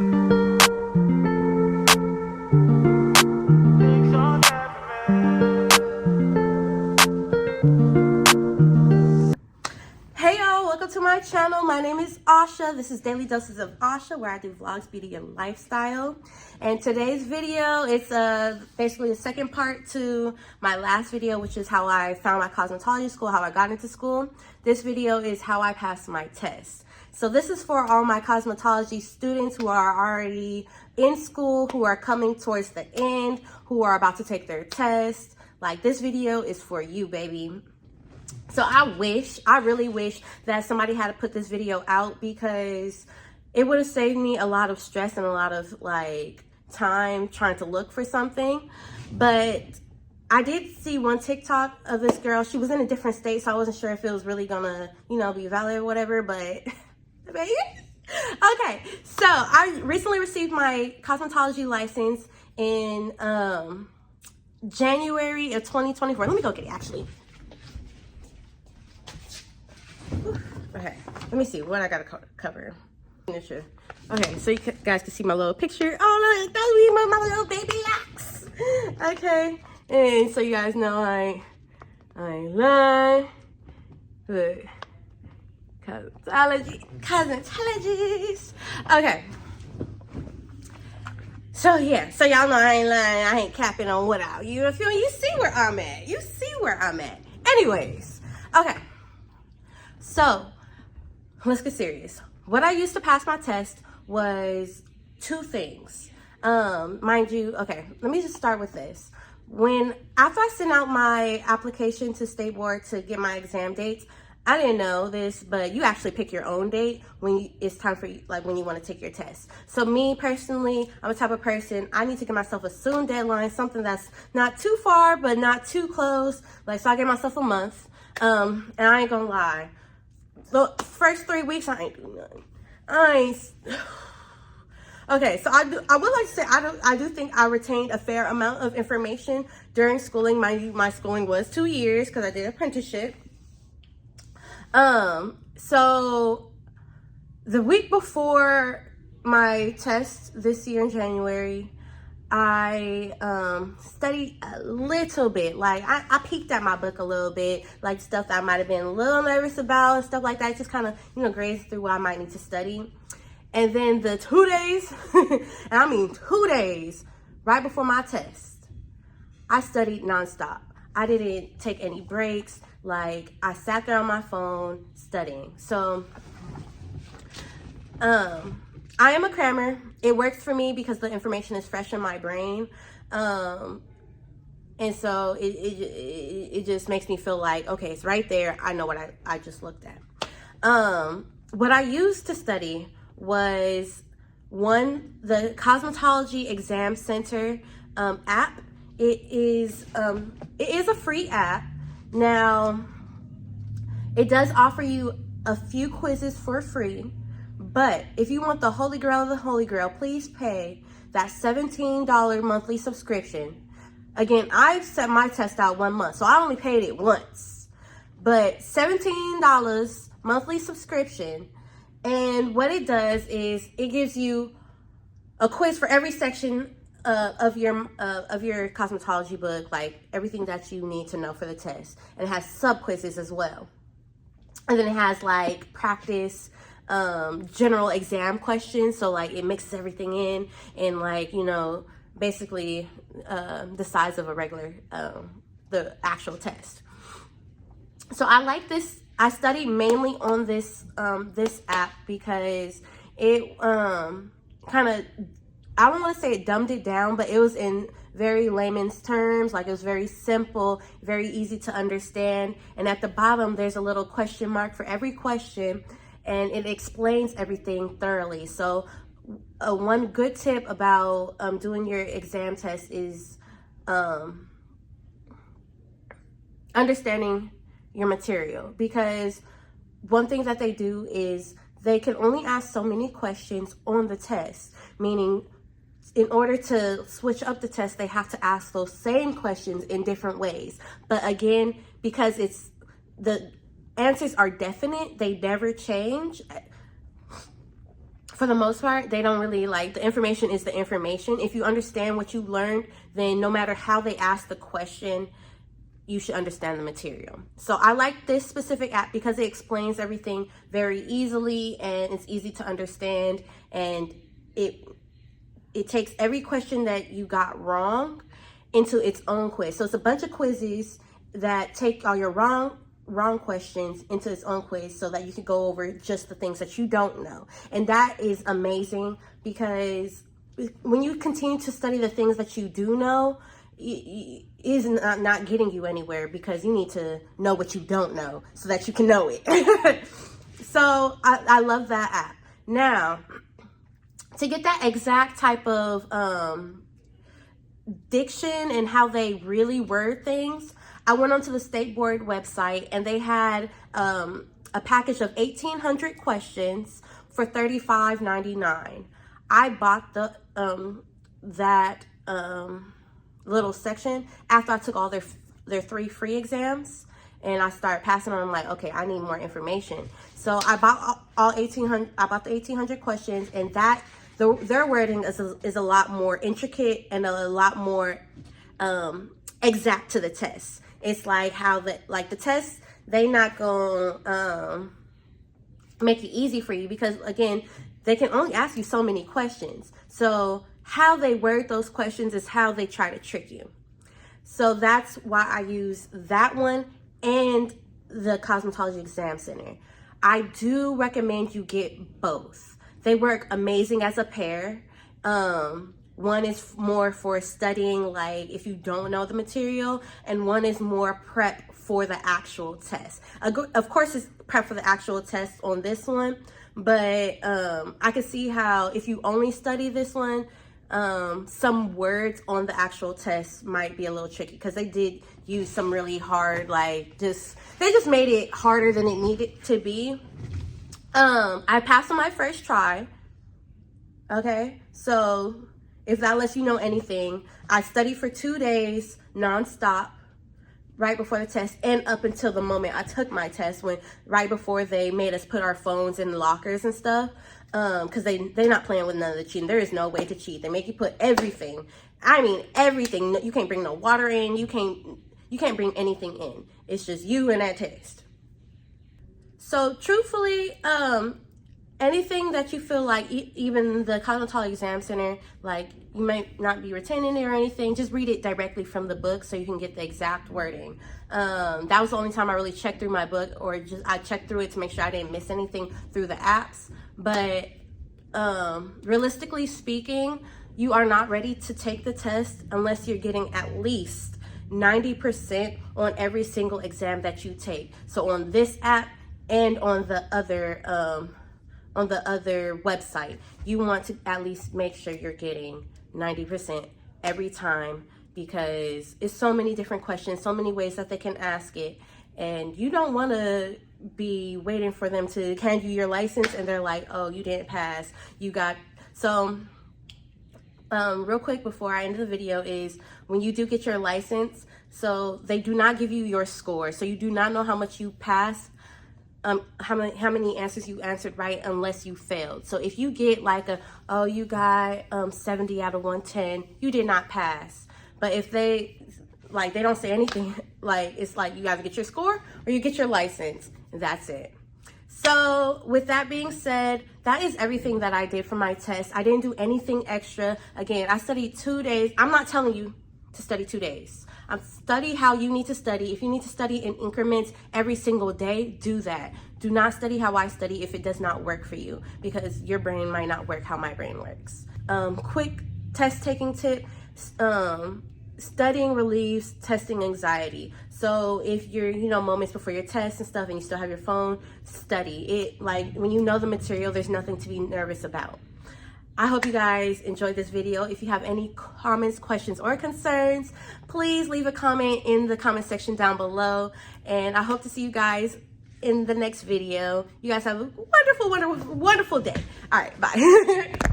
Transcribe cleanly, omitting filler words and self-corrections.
Hey y'all, welcome to my channel. My name is Asha. This is Daily Doses of Asha, where I do vlogs, beauty, and lifestyle. And today's video is basically the second part to my last video, which is how I found my cosmetology school, how I got into school. This video is how I passed my test. So this is for all my cosmetology students who are already in school, who are coming towards the end, who are about to take their test. Like, this video is for you, baby. So I really wish that somebody had to put this video out, because it would have saved me a lot of stress and a lot of like time trying to look for something. But I did see one TikTok of this girl. She was in a different state, so I wasn't sure if it was really gonna, be valid or whatever, but baby. Okay, so I recently received my cosmetology license in January of 2024. Let me go get it actually. Okay, let me see what I gotta cover. Okay, so you guys can see my little picture. Oh look, that's me, my little baby locks. Okay, and so you guys know I ain't lying. Look, cosmetologies. Okay. So yeah, so y'all know I ain't lying. I ain't capping on what you feel. You see where I'm at. You see where I'm at. Anyways, okay. So let's get serious. What I used to pass my test was two things. Mind you, okay, let me just start with this. After I sent out my application to State Board to get my exam dates, I didn't know this, but you actually pick your own date when it's time for you, like when you want to take your test. So me personally, I'm the type of person, I need to give myself a soon deadline, something that's not too far, but not too close. Like, so I give myself a month. And I ain't gonna lie. The first 3 weeks, I ain't do nothing. Okay, so I would like to say I do think I retained a fair amount of information during schooling. My schooling was 2 years because I did apprenticeship. So the week before my test this year in January, I studied a little bit. Like, I peeked at my book a little bit, like stuff that I might have been a little nervous about and stuff like that. Just kind of, grazed through what I might need to study. And then the 2 days, and I mean 2 days, right before my test, I studied nonstop. I didn't take any breaks. Like, I sat there on my phone studying. So, I am a crammer. It works for me because the information is fresh in my brain. And so it just makes me feel like, okay, it's right there. I know what I just looked at. What I used to study was the Cosmetology Exam Center app. It is a free app. Now, it does offer you a few quizzes for free, but if you want the holy grail of the holy grail, please pay that $17 monthly subscription. Again, I've set my test out 1 month, so I only paid it once, but $17 monthly subscription. And what it does is it gives you a quiz for every section of your cosmetology book, like everything that you need to know for the test. And it has sub quizzes as well. And then it has like practice general exam questions. So like it mixes everything in, and like, basically the size of a regular, the actual test. So I like this. I studied mainly on this app because it kind of, I don't want to say it dumbed it down, but it was in very layman's terms. Like, it was very simple, very easy to understand. And at the bottom, there's a little question mark for every question, and it explains everything thoroughly. So one good tip about doing your exam test is understanding your material, because one thing that they do is they can only ask so many questions on the test, meaning in order to switch up the test, they have to ask those same questions in different ways. But again, because the answers are definite, they never change. for the most part, they don't really like, the information is the information. If you understand what you learned, then no matter how they ask the question, you should understand the material. So I like this specific app because it explains everything very easily and it's easy to understand, and it takes every question that you got wrong into its own quiz. So it's a bunch of quizzes that take all your wrong questions into its own quiz so that you can go over just the things that you don't know. And that is amazing, because when you continue to study the things that you do know, it is not getting you anywhere, because you need to know what you don't know so that you can know it. So I love that app. Now, to get that exact type of diction and how they really word things, I went onto the state board website, and they had a package of 1,800 questions for $35.99. I bought the that little section after I took all their 3 free exams, and I started passing on. I'm like, okay, I need more information. So I bought all 1,800. I bought the 1,800 questions, and their wording is a lot more intricate and a lot more exact to the test. It's like how the test, they not gonna make it easy for you, because again, they can only ask you so many questions. So how they word those questions is how they try to trick you. So that's why I use that one and the Cosmetology Exam Center. I do recommend you get both. They work amazing as a pair. One is more for studying, like if you don't know the material, and one is more prep for the actual test. Of course, it's prep for the actual test on this one, but I can see how if you only study this one, some words on the actual test might be a little tricky, because they did use some really hard, they just made it harder than it needed to be. I passed on my first try. Okay, so if that lets you know anything, I studied for 2 days nonstop right before the test, and up until the moment I took my test, right before they made us put our phones in lockers and stuff, because they're not playing with none of the cheating. There is no way to cheat. They make you put everything. I mean everything. You can't bring no water in. You can't bring anything in. It's just you and that test. So truthfully, anything that you feel like, even the Cosmetology Exam Center, like you might not be retaining it or anything, just read it directly from the book so you can get the exact wording. That was the only time I really checked through my book, or I checked through it to make sure I didn't miss anything through the apps. But realistically speaking, you are not ready to take the test unless you're getting at least 90% on every single exam that you take. So on this app and on the other website, you want to at least make sure you're getting 90% every time, because it's so many different questions, so many ways that they can ask it, and you don't want to be waiting for them to hand you your license and they're like, oh, you didn't pass, you got. So real quick before I end the video is, when you do get your license, so they do not give you your score, so you do not know how much you passed, how many answers you answered right, unless you failed. So if you get you got 70 out of 110, you did not pass. But if they don't say anything, it's like you either get your score or you get your license, and that's it. So with that being said, that is everything that I did for my test. I didn't do anything extra. Again, I studied 2 days. I'm not telling you to study 2 days. Study how you need to study. If you need to study in increments every single day, do that. Do not study how I study if it does not work for you, because your brain might not work how my brain works. Quick test taking tip. Studying relieves testing anxiety. So if you're, moments before your test and stuff and you still have your phone, study it. When you know the material, there's nothing to be nervous about. I hope you guys enjoyed this video. If you have any comments, questions, or concerns, please leave a comment in the comment section down below. And I hope to see you guys in the next video. You guys have a wonderful, wonderful, wonderful day. All right, bye.